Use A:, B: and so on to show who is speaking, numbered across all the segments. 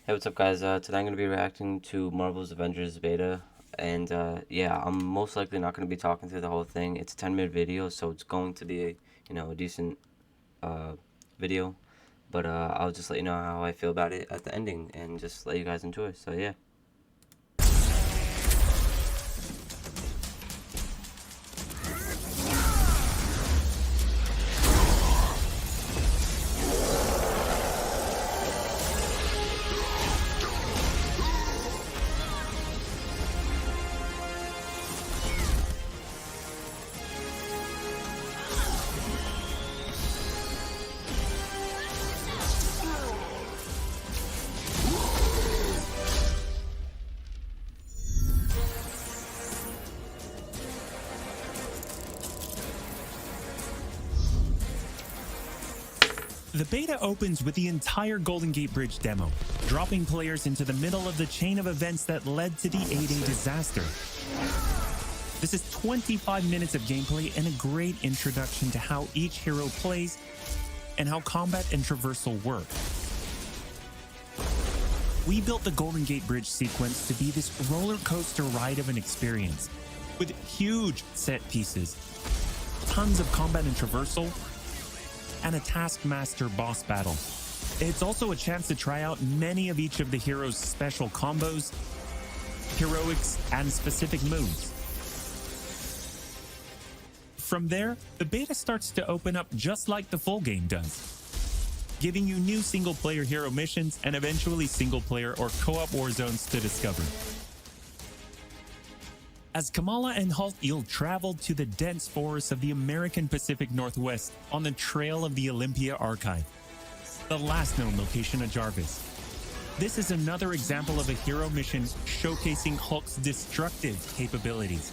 A: Hey, what's up, guys? Today I'm going to be reacting to Marvel's Avengers beta, and yeah, I'm most likely not going to be talking through the whole thing. It's a 10-minute video, so it's going to be a decent uh, video, but I'll just let you know how I feel about it at the ending, and just let you guys enjoy. So yeah.
B: The beta opens with the entire Golden Gate Bridge demo, dropping players into the middle of the chain of events that led to the A-Day disaster. This is 25 minutes of gameplay and a great introduction to how each hero plays and how combat and traversal work. We built the Golden Gate Bridge sequence to be this roller coaster ride of an experience, with huge set pieces, tons of combat and traversal, and a Taskmaster boss battle. It's also a chance to try out many of each of the heroes' special combos, heroics, and specific moves. From there, the beta starts to open up just like the full game does, giving you new single-player hero missions and eventually single-player or co-op war zones to discover. As Kamala and Hulk travel to the dense forests of the American Pacific Northwest on the trail of the Olympia Archive, the last known location of Jarvis. This is another example of a hero mission showcasing Hulk's destructive capabilities.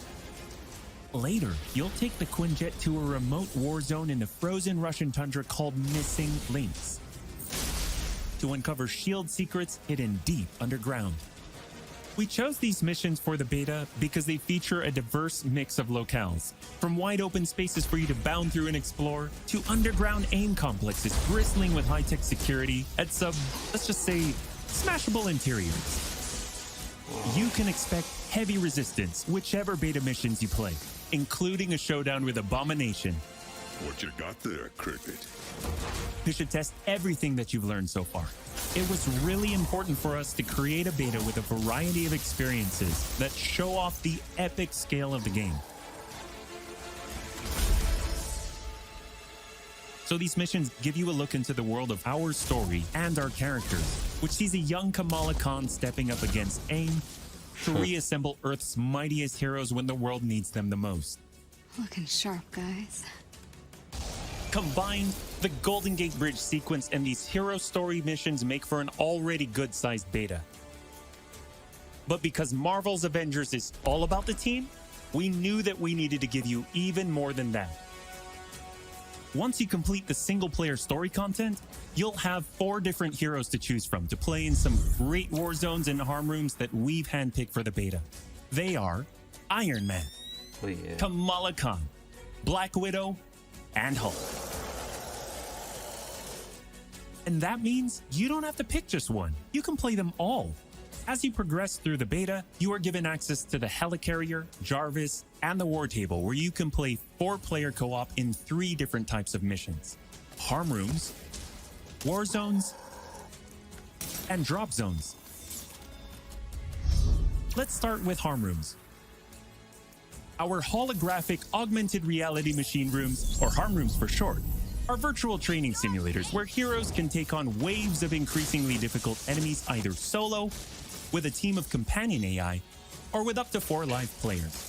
B: Later, you'll take the Quinjet to a remote war zone in the frozen Russian tundra called Missing Links to uncover SHIELD secrets hidden deep underground. We chose these missions for the beta because they feature a diverse mix of locales, from wide open spaces for you to bound through and explore, to underground AIM complexes bristling with high-tech security at let's just say, smashable interiors. You can expect heavy resistance whichever beta missions you play, including a showdown with Abomination.
C: What you got there, Cricket?
B: You should test everything that you've learned so far. It was really important for us to create a beta with a variety of experiences that show off the epic scale of the game. So these missions give you a look into the world of our story and our characters, which sees a young Kamala Khan stepping up against AIM to reassemble Earth's mightiest heroes when the world needs them the most.
D: Looking sharp, guys.
B: Combined, the Golden Gate Bridge sequence and these hero story missions make for an already good-sized beta. But because Marvel's Avengers is all about the team, we knew that we needed to give you even more than that. Once you complete the single-player story content, you'll have 4 different heroes to choose from to play in some great war zones and harm rooms that we've handpicked for the beta. They are Iron Man, Kamala Khan, Black Widow, and Hulk. And that means you don't have to pick just one. You can play them all. As you progress through the beta, you are given access to the Helicarrier, Jarvis, and the War Table, where you can play 4-player co-op in 3 different types of missions: harm rooms, war zones, and drop zones. Let's start with harm rooms. Our holographic augmented reality machine rooms, or harm rooms for short, are virtual training simulators where heroes can take on waves of increasingly difficult enemies either solo, with a team of companion AI, or with up to 4 live players.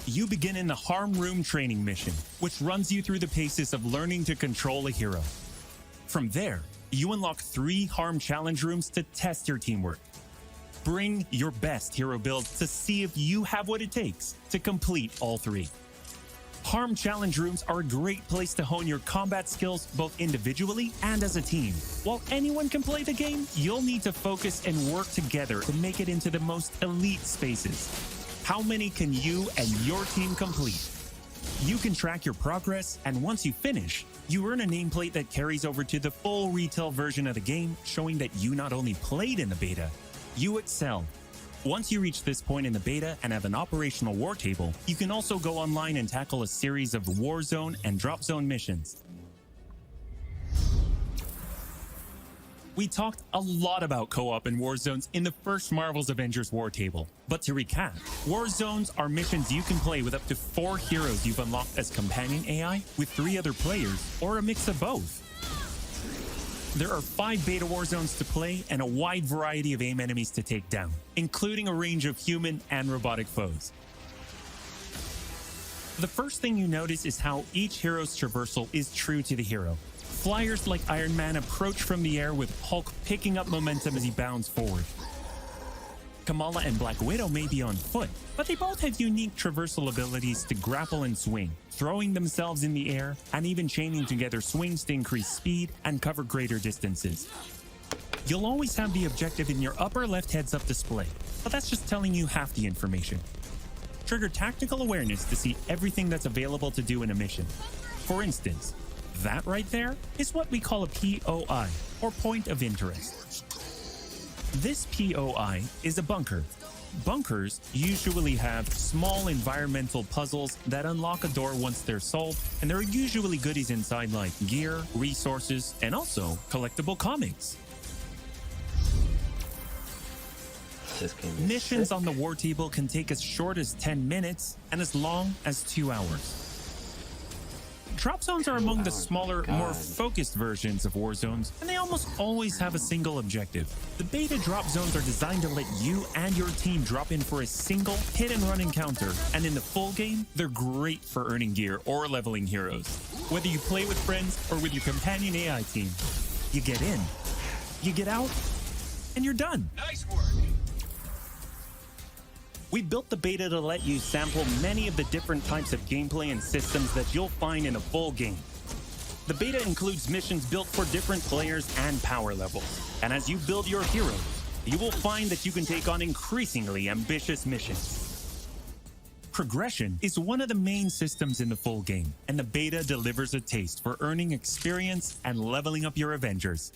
B: You begin in the Harm Room training mission, which runs you through the paces of learning to control a hero. From there, you unlock 3 Harm Challenge rooms to test your teamwork. Bring your best hero build to see if you have what it takes to complete all 3. Harm Challenge rooms are a great place to hone your combat skills both individually and as a team. While anyone can play the game, you'll need to focus and work together to make it into the most elite spaces. How many can you and your team complete? You can track your progress, and once you finish, you earn a nameplate that carries over to the full retail version of the game, showing that you not only played in the beta, you excelled. Once you reach this point in the beta and have an operational war table, you can also go online and tackle a series of Warzone and Drop Zone missions. We talked a lot about co-op and war zones in the first Marvel's Avengers War Table. But to recap, war zones are missions you can play with up to 4 heroes you've unlocked as companion AI, with 3 other players, or a mix of both. There are 5 beta war zones to play and a wide variety of AIM enemies to take down, including a range of human and robotic foes. The first thing you notice is how each hero's traversal is true to the hero. Flyers like Iron Man approach from the air, with Hulk picking up momentum as he bounds forward. Kamala and Black Widow may be on foot, but they both have unique traversal abilities to grapple and swing, throwing themselves in the air, and even chaining together swings to increase speed and cover greater distances. You'll always have the objective in your upper left heads-up display, but that's just telling you half the information. Trigger tactical awareness to see everything that's available to do in a mission. For instance, that right there is what we call a POI, or point of interest. This POI is a bunker. Bunkers usually have small environmental puzzles that unlock a door once they're solved, and there are usually goodies inside like gear, resources, and also collectible comics. Missions on the war table can take as short as 10 minutes and as long as 2 hours. Drop zones are among the smaller, more focused versions of war zones, and they almost always have a single objective. The beta drop zones are designed to let you and your team drop in for a single hit-and-run encounter, and in the full game, they're great for earning gear or leveling heroes. Whether you play with friends or with your companion AI team, you get in, you get out, and you're done.
E: Nice work.
B: We built the beta to let you sample many of the different types of gameplay and systems that you'll find in a full game. The beta includes missions built for different players and power levels. And as you build your heroes, you will find that you can take on increasingly ambitious missions. Progression is one of the main systems in the full game, and the beta delivers a taste for earning experience and leveling up your Avengers.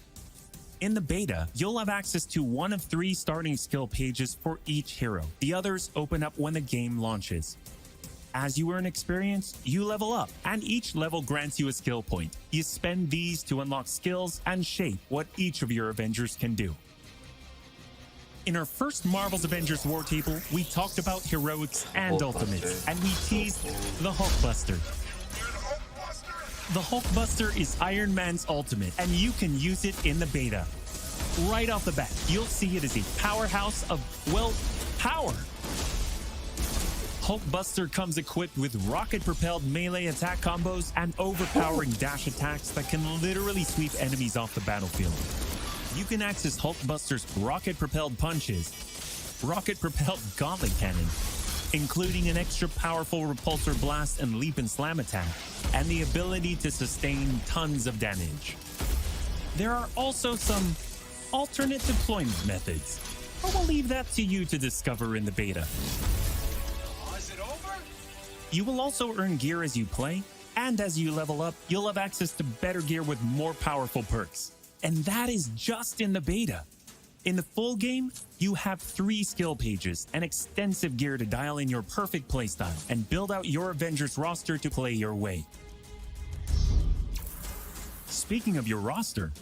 B: In the beta, you'll have access to one of 3 starting skill pages for each hero. The others open up when the game launches. As you earn experience, you level up, and each level grants you a skill point. You spend these to unlock skills and shape what each of your Avengers can do. In our first Marvel's Avengers War Table, we talked about heroics and ultimates, and we teased the Hulkbuster. The Hulkbuster is Iron Man's ultimate, and you can use it in the beta. Right off the bat, you'll see it as a powerhouse of, well, power. Hulkbuster comes equipped with rocket-propelled melee attack combos and overpowering dash attacks that can literally sweep enemies off the battlefield. You can access Hulkbuster's rocket-propelled punches, rocket-propelled gauntlet cannon, including an extra powerful repulsor blast and leap and slam attack, and the ability to sustain tons of damage. There are also some alternate deployment methods, but we'll leave that to you to discover in the beta.
E: Is it over?
B: You will also earn gear as you play, and as you level up, you'll have access to better gear with more powerful perks. And that is just in the beta. In the full game, you have 3 skill pages and extensive gear to dial in your perfect playstyle and build out your Avengers roster to play your way. Speaking of your roster,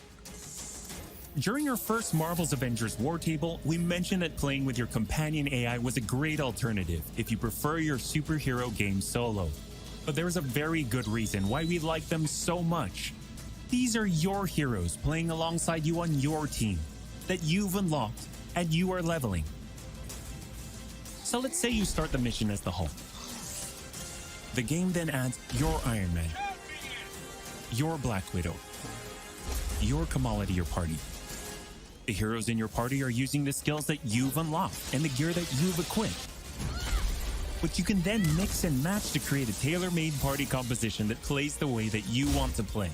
B: during our first Marvel's Avengers War Table, we mentioned that playing with your companion AI was a great alternative if you prefer your superhero game solo. But there's a very good reason why we like them so much. These are your heroes playing alongside you on your team that you've unlocked and you are leveling. So let's say you start the mission as the Hulk. The game then adds your Iron Man, your Black Widow, your Kamala to your party. The heroes in your party are using the skills that you've unlocked and the gear that you've equipped, which you can then mix and match to create a tailor-made party composition that plays the way that you want to play.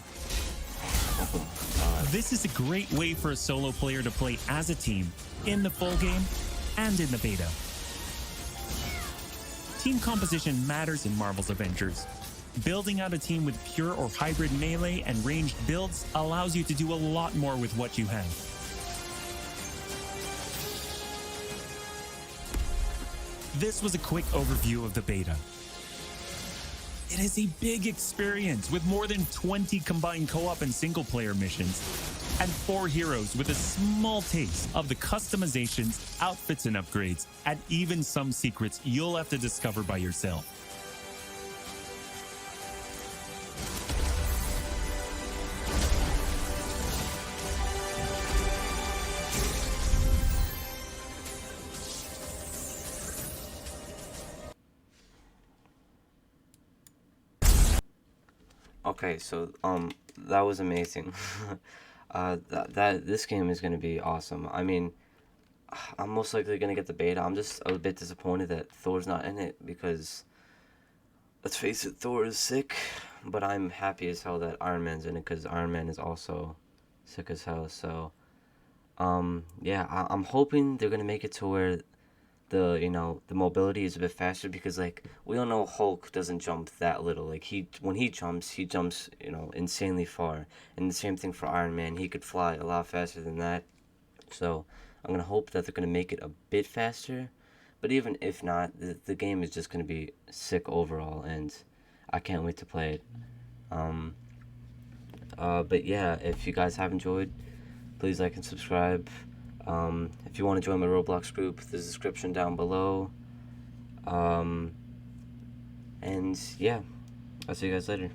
B: This is a great way for a solo player to play as a team in the full game and in the beta. Team composition matters in Marvel's Avengers, Building out a team with pure or hybrid melee and ranged builds allows you to do a lot more with what you have. This was a quick overview of the beta. It is a big experience with more than 20 combined co-op and single-player missions, and 4 heroes with a small taste of the customizations, outfits, and upgrades, and even some secrets you'll have to discover by yourself.
A: Okay, so that was amazing. That this game is gonna be awesome. I mean, I'm most likely gonna get the beta. I'm just a bit disappointed that Thor's not in it because, let's face it, Thor is sick. But I'm happy as hell that Iron Man's in it because Iron Man is also sick as hell. So, yeah, I'm hoping they're gonna make it to where the mobility is a bit faster because like we all know Hulk doesn't jump that little. Like when he jumps insanely far. And the same thing for Iron Man. He could fly a lot faster than that. So I'm gonna hope that they're gonna make it a bit faster. But even if not, the game is just gonna be sick overall, and I can't wait to play it. But yeah, if you guys have enjoyed, please like and subscribe. If you want to join my Roblox group, there's a description down below. And yeah, I'll see you guys later.